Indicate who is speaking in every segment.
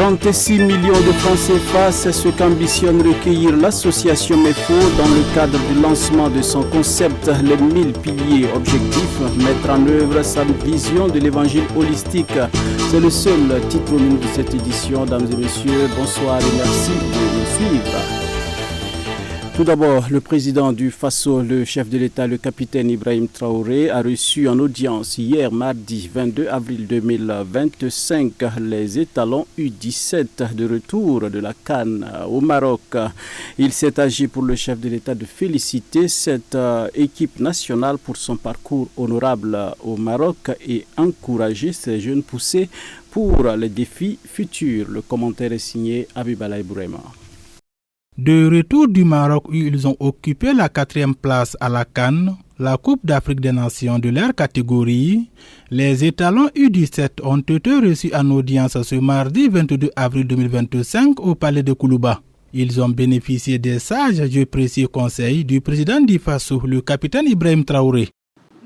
Speaker 1: 36 millions de francs CFA, c'est ce qu'ambitionne recueillir l'association MEFO dans le cadre du lancement de son concept Les 1000 piliers objectifs, mettre en œuvre sa vision de l'évangile holistique. C'est le seul titre au menu de cette édition. Mesdames et messieurs, bonsoir et merci de nous suivre. Tout d'abord, le président du Faso, le chef de l'État, le capitaine Ibrahim Traoré, a reçu en audience hier mardi 22 avril 2025 les étalons U17 de retour de la CAN au Maroc. Il s'est agi pour le chef de l'État de féliciter cette équipe nationale pour son parcours honorable au Maroc et encourager ces jeunes poussés pour les défis futurs. Le commentaire est signé Abibalaï Bourema.
Speaker 2: De retour du Maroc où ils ont occupé la 4e place à la CAN, la Coupe d'Afrique des Nations de leur catégorie, les étalons U17 ont été reçus en audience ce mardi 22 avril 2025 au palais de Koulouba. Ils ont bénéficié des sages et précieux conseils du président du Faso, le capitaine Ibrahim Traoré.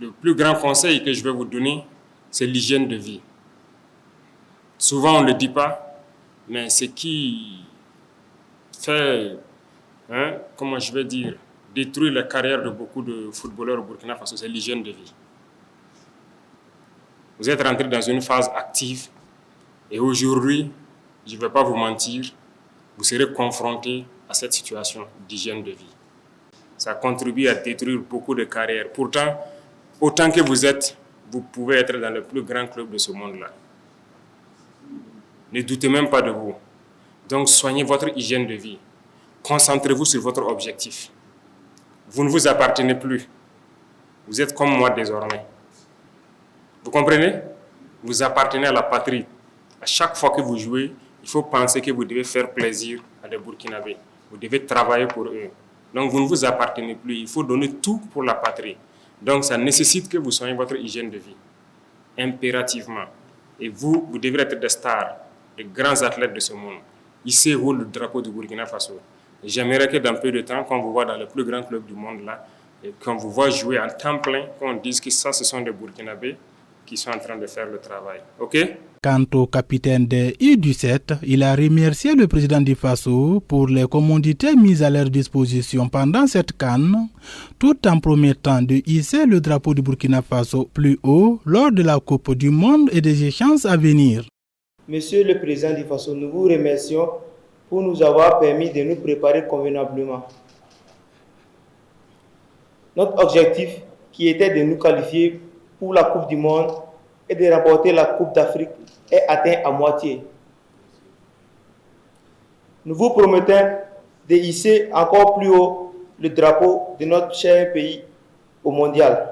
Speaker 3: Le plus grand conseil que je vais vous donner, c'est l'hygiène de vie. Souvent on ne le dit pas, mais ce qui fait, détruire la carrière de beaucoup de footballeurs au Burkina Faso, c'est l'hygiène de vie. Vous êtes rentré dans une phase active et aujourd'hui, je ne vais pas vous mentir, vous serez confronté à cette situation d'hygiène de vie. Ça contribue à détruire beaucoup de carrières. Pourtant, autant que vous êtes, vous pouvez être dans le plus grand club de ce monde-là. Ne doutez même pas de vous. Donc, soignez votre hygiène de vie. Concentrez-vous sur votre objectif. Vous ne vous appartenez plus. Vous êtes comme moi désormais. Vous comprenez? Vous appartenez à la patrie. À chaque fois que vous jouez, il faut penser que vous devez faire plaisir à des Burkinabés. Vous devez travailler pour eux. Donc, vous ne vous appartenez plus. Il faut donner tout pour la patrie. Donc, ça nécessite que vous soignez votre hygiène de vie. Impérativement. Et vous devez être des stars, des grands athlètes de ce monde. Hissez-vous le drapeau du Burkina Faso. J'aimerais que dans peu de temps, quand on vous voit dans le plus grand club du monde là, et qu'on vous voit jouer en temps plein, qu'on dise que ça, ce sont des Burkinabés qui sont en train de faire le travail. OK?
Speaker 2: Quant au capitaine des U17, il a remercié le président du Faso pour les commodités mises à leur disposition pendant cette CAN, tout en promettant de hisser le drapeau du Burkina Faso plus haut lors de la Coupe du Monde et des échéances à venir.
Speaker 4: Monsieur le Président du Faso, nous vous remercions pour nous avoir permis de nous préparer convenablement. Notre objectif, qui était de nous qualifier pour la Coupe du Monde et de remporter la Coupe d'Afrique, est atteint à moitié. Nous vous promettons de hisser encore plus haut le drapeau de notre cher pays au mondial.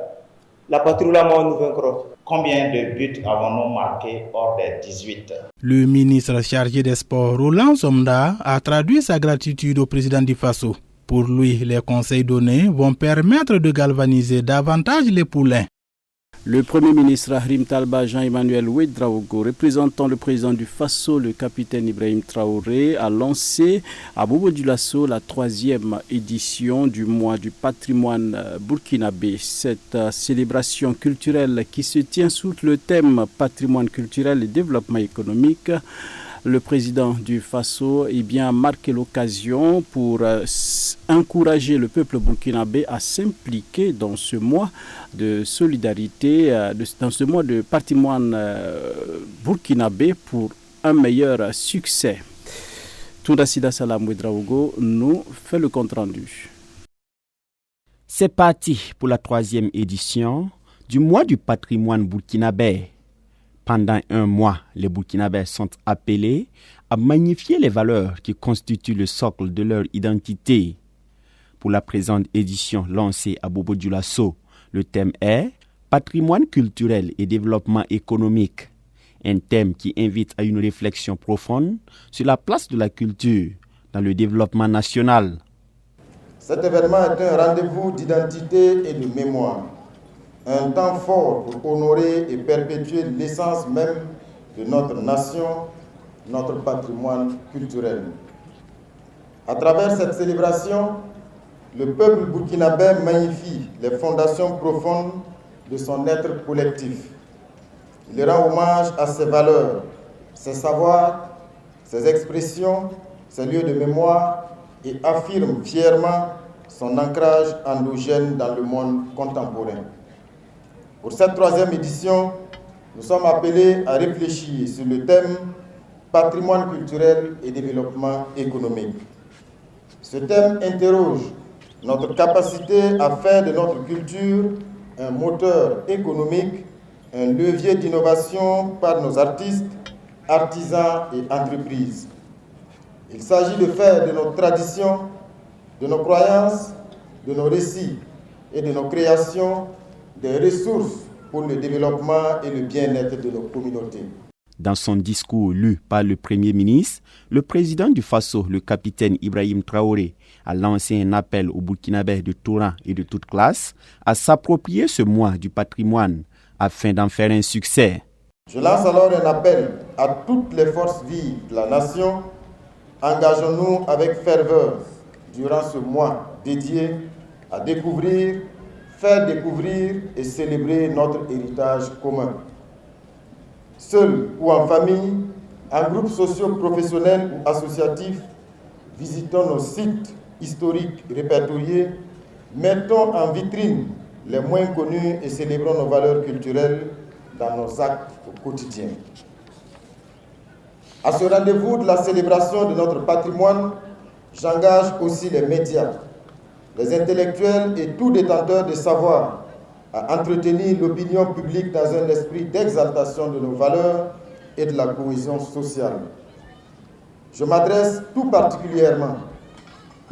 Speaker 4: La patrie la mort nous vaincra.
Speaker 5: Combien de buts avons-nous marqués hors des 18?
Speaker 2: Le ministre chargé des Sports, Roland Somda, a traduit sa gratitude au président du Faso. Pour lui, les conseils donnés vont permettre de galvaniser davantage les poulains.
Speaker 1: Le Premier ministre Harim Talba Jean-Emmanuel Ouedraogo, représentant le président du Faso, le capitaine Ibrahim Traoré, a lancé à Bobo Dioulasso la 3e édition du mois du patrimoine burkinabé. Cette célébration culturelle qui se tient sous le thème patrimoine culturel et développement économique. Le président du Faso a marqué l'occasion pour encourager le peuple burkinabé à s'impliquer dans ce mois de solidarité, dans ce mois de patrimoine burkinabé pour un meilleur succès. Toudasida Salam Ouedraogo nous fait le compte-rendu.
Speaker 6: C'est parti pour la 3e édition du mois du patrimoine burkinabé. Pendant un mois, les Burkinabés sont appelés à magnifier les valeurs qui constituent le socle de leur identité. Pour la présente édition lancée à Bobo Dioulasso, le thème est « Patrimoine culturel et développement économique », un thème qui invite à une réflexion profonde sur la place de la culture dans le développement national.
Speaker 7: Cet événement est un rendez-vous d'identité et de mémoire. Un temps fort pour honorer et perpétuer l'essence même de notre nation, notre patrimoine culturel. À travers cette célébration, le peuple burkinabé magnifie les fondations profondes de son être collectif. Il rend hommage à ses valeurs, ses savoirs ses expressions, ses lieux de mémoire et affirme fièrement son ancrage endogène dans le monde contemporain. Pour cette 3e édition, nous sommes appelés à réfléchir sur le thème patrimoine culturel et développement économique. Ce thème interroge notre capacité à faire de notre culture un moteur économique, un levier d'innovation par nos artistes, artisans et entreprises. Il s'agit de faire de nos traditions, de nos croyances, de nos récits et de nos créations des ressources pour le développement et le bien-être de nos communautés.
Speaker 6: Dans son discours lu par le Premier ministre, le président du Faso, le capitaine Ibrahim Traoré, a lancé un appel aux Burkinabés de tout rang et de toute classe à s'approprier ce mois du patrimoine afin d'en faire un succès.
Speaker 7: Je lance alors un appel à toutes les forces vives de la nation. Engageons-nous avec ferveur durant ce mois dédié à découvrir, faire découvrir et célébrer notre héritage commun. Seul ou en famille, en groupe socio-professionnel ou associatif, visitons nos sites historiques répertoriés, mettons en vitrine les moins connus et célébrons nos valeurs culturelles dans nos actes au quotidien. À ce rendez-vous de la célébration de notre patrimoine, j'engage aussi les médias, les intellectuels et tout détenteur de savoir à entretenir l'opinion publique dans un esprit d'exaltation de nos valeurs et de la cohésion sociale. Je m'adresse tout particulièrement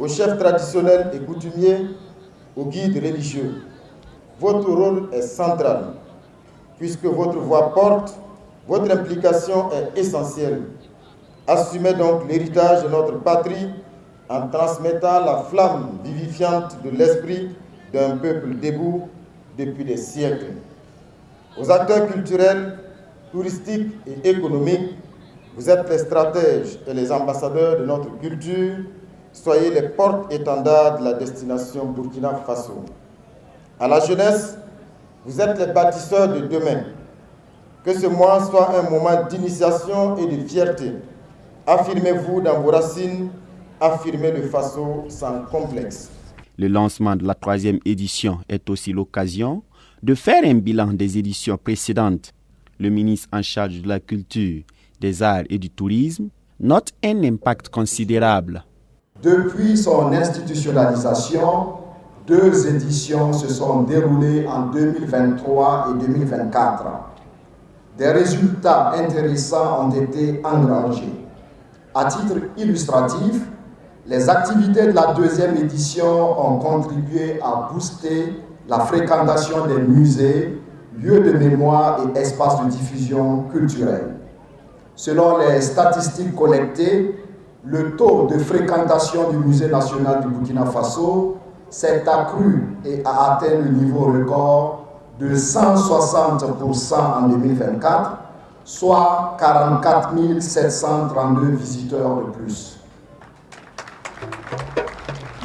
Speaker 7: aux chefs traditionnels et coutumiers, aux guides religieux. Votre rôle est central, puisque votre voix porte, votre implication est essentielle. Assumez donc l'héritage de notre patrie en transmettant la flamme vivifiante de l'esprit d'un peuple debout depuis des siècles. Aux acteurs culturels, touristiques et économiques, vous êtes les stratèges et les ambassadeurs de notre culture. Soyez les porte-étendards de la destination Burkina Faso. À la jeunesse, vous êtes les bâtisseurs de demain. Que ce mois soit un moment d'initiation et de fierté. Affirmez-vous dans vos racines, affirmez le Faso sans complexe.
Speaker 6: Le lancement de la 3e édition est aussi l'occasion de faire un bilan des éditions précédentes. Le ministre en charge de la culture, des arts et du tourisme note un impact considérable.
Speaker 8: Depuis son institutionnalisation, 2 éditions se sont déroulées en 2023 et 2024. Des résultats intéressants ont été engrangés. À titre illustratif, les activités de la 2e édition ont contribué à booster la fréquentation des musées, lieux de mémoire et espaces de diffusion culturelle. Selon les statistiques collectées, le taux de fréquentation du Musée national du Burkina Faso s'est accru et a atteint le niveau record de 160% en 2024, soit 44 732 visiteurs de plus.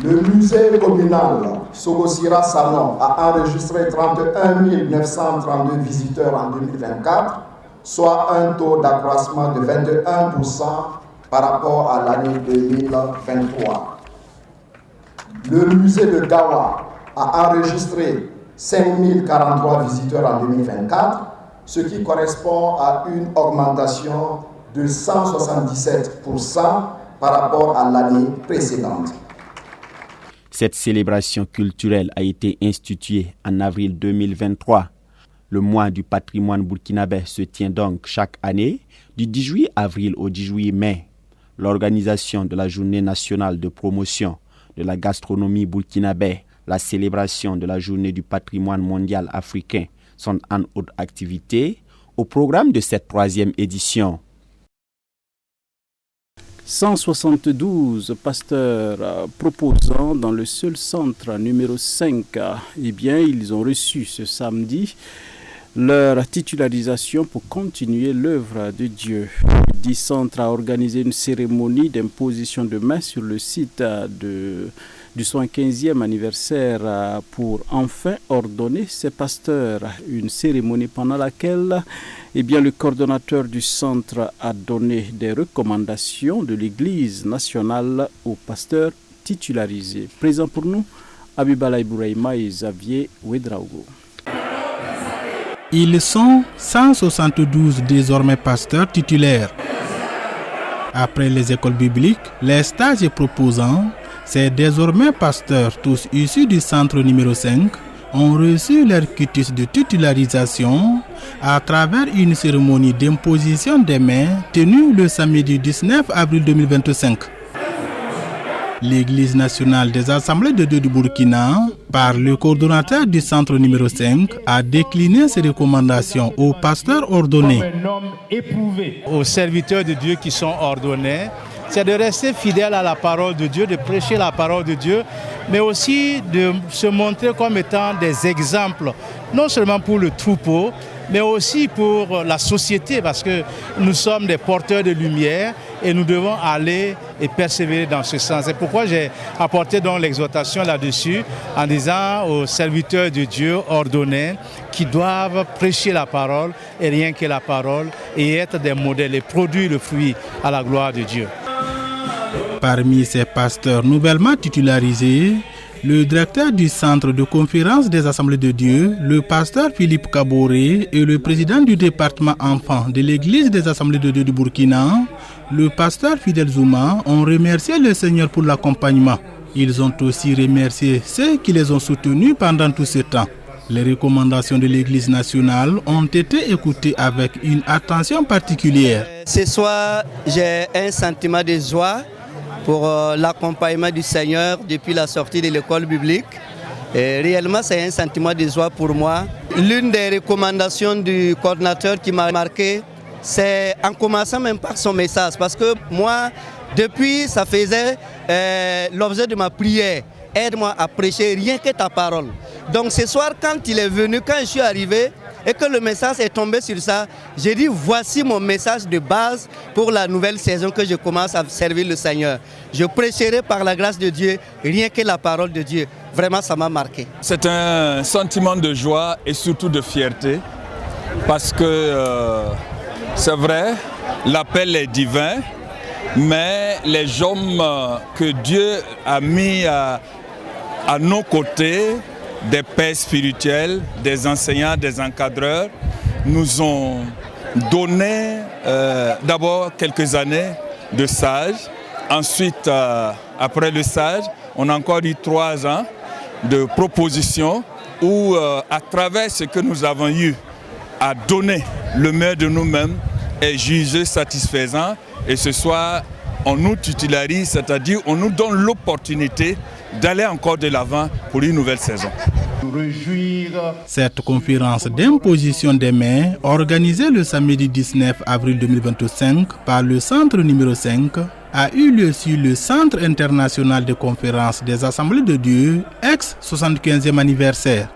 Speaker 8: Le musée communal Sogosira Salon a enregistré 31 932 visiteurs en 2024, soit un taux d'accroissement de 21% par rapport à l'année 2023. Le musée de Gawa a enregistré 5 043 visiteurs en 2024, ce qui correspond à une augmentation de 177% par rapport à l'année précédente.
Speaker 6: Cette célébration culturelle a été instituée en avril 2023. Le mois du patrimoine burkinabé se tient donc chaque année du 10 juillet avril au 10 juillet mai. L'organisation de la Journée nationale de promotion de la gastronomie burkinabé, la célébration de la Journée du patrimoine mondial africain sont en haute activité au programme de cette 3e édition.
Speaker 1: 172 pasteurs proposants dans le seul centre numéro 5. Eh bien, ils ont reçu ce samedi leur titularisation pour continuer l'œuvre de Dieu. dit centre a organisé une cérémonie d'imposition de main sur le site du 75e anniversaire pour enfin ordonner ses pasteurs. Une cérémonie pendant laquelle le coordonnateur du centre a donné des recommandations de l'Église nationale aux pasteurs titularisés. Présent pour nous, Abibala Ibouraïma et Xavier Ouedraogo.
Speaker 2: Ils sont 172 désormais pasteurs titulaires. Après les écoles bibliques, les stages et proposants, ces désormais pasteurs, tous issus du centre numéro 5, ont reçu leur quitus de titularisation à travers une cérémonie d'imposition des mains tenue le samedi 19 avril 2025. L'Église nationale des Assemblées de Dieu du Burkina, par le coordonnateur du centre numéro 5, a décliné ses recommandations aux pasteurs ordonnés.
Speaker 9: Aux serviteurs de Dieu qui sont ordonnés, c'est de rester fidèles à la parole de Dieu, de prêcher la parole de Dieu, mais aussi de se montrer comme étant des exemples, non seulement pour le troupeau, mais aussi pour la société, parce que nous sommes des porteurs de lumière et nous devons aller et persévérer dans ce sens. C'est pourquoi j'ai apporté donc l'exhortation là-dessus en disant aux serviteurs de Dieu ordonnés qui doivent prêcher la parole et rien que la parole et être des modèles et produire le fruit à la gloire de Dieu.
Speaker 2: Parmi ces pasteurs nouvellement titularisés, le directeur du centre de conférence des Assemblées de Dieu, le pasteur Philippe Kaboré, et le président du département enfants de l'Église des Assemblées de Dieu du Burkina, le pasteur Fidel Zouma, ont remercié le Seigneur pour l'accompagnement. Ils ont aussi remercié ceux qui les ont soutenus pendant tout ce temps. Les recommandations de l'Église nationale ont été écoutées avec une attention particulière.
Speaker 10: Ce soir, j'ai un sentiment de joie pour l'accompagnement du Seigneur depuis la sortie de l'école biblique. Et réellement, c'est un sentiment de joie pour moi. L'une des recommandations du coordinateur qui m'a marqué, c'est en commençant même par son message. Parce que moi, depuis, ça faisait l'objet de ma prière. Aide-moi à prêcher rien que ta parole. Donc ce soir, quand il est venu, quand je suis arrivé, et que le message est tombé sur ça, j'ai dit voici mon message de base pour la nouvelle saison que je commence à servir le Seigneur. Je prêcherai par la grâce de Dieu, rien que la parole de Dieu. Vraiment, ça m'a marqué.
Speaker 11: C'est un sentiment de joie et surtout de fierté parce que c'est vrai, l'appel est divin, mais les hommes que Dieu a mis à nos côtés, des pères spirituels, des enseignants, des encadreurs, nous ont donné d'abord quelques années de stage. Ensuite, après le stage, on a encore eu 3 ans de propositions où, à travers ce que nous avons eu à donner le meilleur de nous-mêmes, est jugé satisfaisant. Et ce soir, on nous titularise, c'est-à-dire on nous donne l'opportunité d'aller encore de l'avant pour une nouvelle saison.
Speaker 2: Cette conférence d'imposition des mains, organisée le samedi 19 avril 2025 par le centre numéro 5, a eu lieu sur le Centre international de conférences des Assemblées de Dieu, ex-75e anniversaire.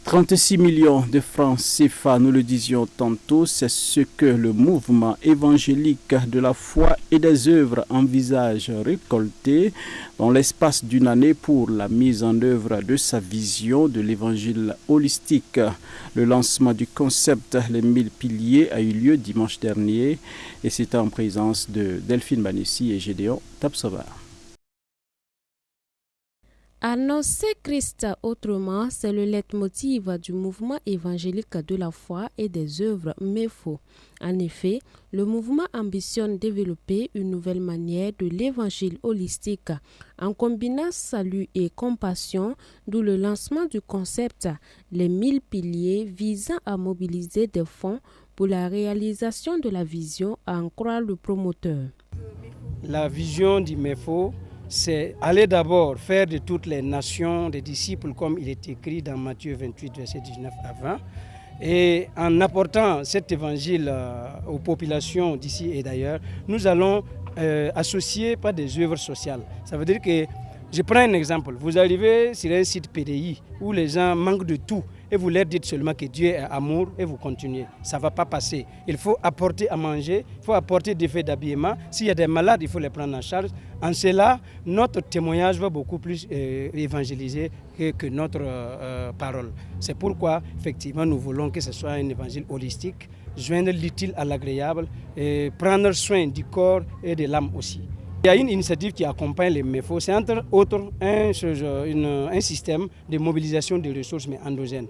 Speaker 1: 36 millions de francs CFA, nous le disions tantôt, c'est ce que le mouvement évangélique de la foi et des œuvres envisage récolter dans l'espace d'une année pour la mise en œuvre de sa vision de l'évangile holistique. Le lancement du concept Les 1000 piliers a eu lieu dimanche dernier et c'était en présence de Delphine Banessi et Gédéon Tapsova.
Speaker 12: Annoncer Christ autrement, c'est le leitmotiv du mouvement évangélique de la foi et des œuvres MEFO. En effet, le mouvement ambitionne développer une nouvelle manière de l'évangile holistique en combinant salut et compassion, d'où le lancement du concept Les 1000 piliers visant à mobiliser des fonds pour la réalisation de la vision, à en croire le promoteur.
Speaker 13: La vision du MEFO, c'est aller d'abord faire de toutes les nations des disciples comme il est écrit dans Matthieu 28, verset 19 à 20. Et en apportant cet évangile aux populations d'ici et d'ailleurs, nous allons associer par des œuvres sociales. Ça veut dire que, je prends un exemple, vous arrivez sur un site PDI où les gens manquent de tout. et vous leur dites seulement que Dieu est amour et vous continuez. Ça ne va pas passer. Il faut apporter à manger, il faut apporter des faits d'habillement. S'il y a des malades, il faut les prendre en charge. En cela, notre témoignage va beaucoup plus évangéliser que notre parole. C'est pourquoi, effectivement, nous voulons que ce soit un évangile holistique, joindre l'utile à l'agréable et prendre soin du corps et de l'âme aussi. Il y a une initiative qui accompagne les MEFO, c'est entre autres un système de mobilisation des ressources mais endogènes.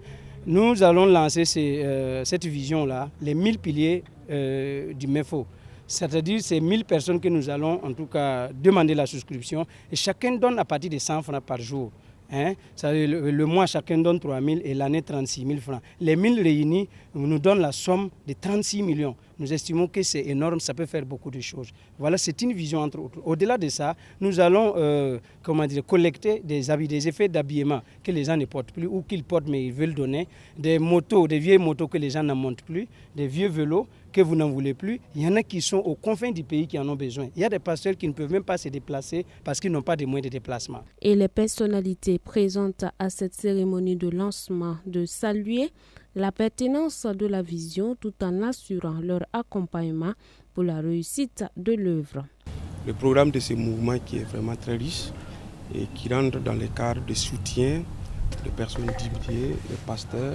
Speaker 13: Nous allons lancer cette vision-là, les 1000 piliers du MEFO. C'est-à-dire ces 1000 personnes que nous allons en tout cas demander la souscription et chacun donne à partir de 100 francs par jour. Le mois, chacun donne 3 000 et l'année 36 000 francs. Les 1000 réunis nous donnent la somme de 36 millions. Nous estimons que c'est énorme, ça peut faire beaucoup de choses. Voilà, c'est une vision entre autres. Au-delà de ça, nous allons collecter des effets d'habillement que les gens ne portent plus ou qu'ils portent mais ils veulent donner, des vieilles motos que les gens n'en montent plus, des vieux vélos que vous n'en voulez plus. Il y en a qui sont aux confins du pays qui en ont besoin. Il y a des pasteurs qui ne peuvent même pas se déplacer parce qu'ils n'ont pas de moyens de déplacement.
Speaker 12: Et les personnalités présentes à cette cérémonie de lancement de saluer la pertinence de la vision tout en assurant leur accompagnement pour la réussite de l'œuvre.
Speaker 14: Le programme de ce mouvement qui est vraiment très riche et qui rentre dans le cadre de soutien des personnes dédiées, des pasteurs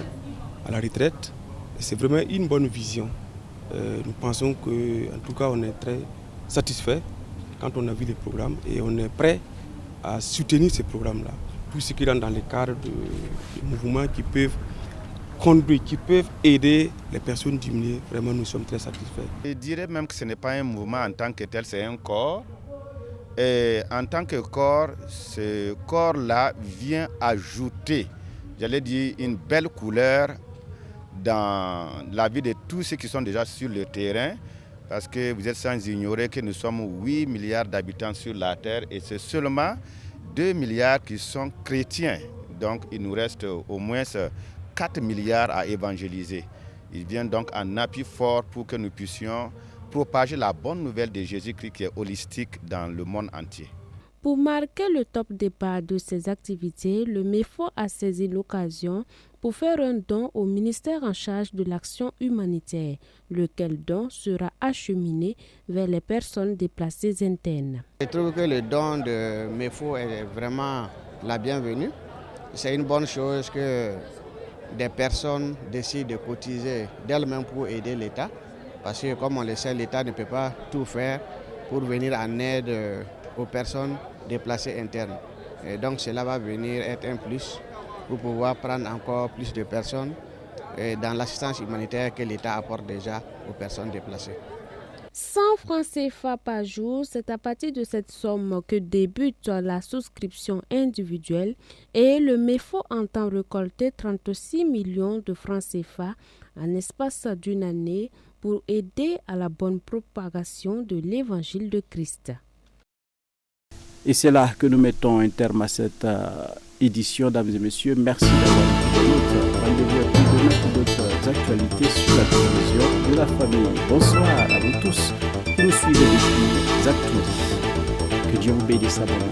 Speaker 14: à la retraite, c'est vraiment une bonne vision. Nous pensons qu'en tout cas on est très satisfait quand on a vu le programme et on est prêt à soutenir ce programme-là. Tout ce qui rentre dans le cadre de mouvements qui peuvent conduire, qui peuvent aider les personnes diminuées, vraiment nous sommes très satisfaits.
Speaker 5: Je dirais même que ce n'est pas un mouvement en tant que tel, c'est un corps. Et en tant que corps, ce corps-là vient ajouter, j'allais dire, une belle couleur dans la vie de tous ceux qui sont déjà sur le terrain, parce que vous êtes sans ignorer que nous sommes 8 milliards d'habitants sur la Terre et c'est seulement 2 milliards qui sont chrétiens. Donc il nous reste au moins 4 milliards à évangéliser. Il vient donc en appui fort pour que nous puissions propager la bonne nouvelle de Jésus-Christ qui est holistique dans le monde entier.
Speaker 12: Pour marquer le top départ de ces activités, le MEFO a saisi l'occasion pour faire un don au ministère en charge de l'action humanitaire, lequel don sera acheminé vers les personnes déplacées internes.
Speaker 15: Je trouve que le don de MEFO est vraiment la bienvenue. C'est une bonne chose que des personnes décident de cotiser d'elles-mêmes pour aider l'État, parce que comme on le sait, l'État ne peut pas tout faire pour venir en aide aux personnes déplacées internes. Et donc cela va venir être un plus pour pouvoir prendre encore plus de personnes dans l'assistance humanitaire que l'État apporte déjà aux personnes déplacées.
Speaker 12: 100 francs CFA par jour, c'est à partir de cette somme que débute la souscription individuelle et le MEFO entend récolter 36 millions de francs CFA en espace d'une année pour aider à la bonne propagation de l'évangile de Christ.
Speaker 1: Et c'est là que nous mettons un terme à cette édition, dames et messieurs. Merci d'avoir écouté notre rendez-vous demain pour d'autres actualités sur la télévision de la famille. Bonsoir à vous tous qui nous suivez depuis Actu. Que Dieu vous bénisse abondamment.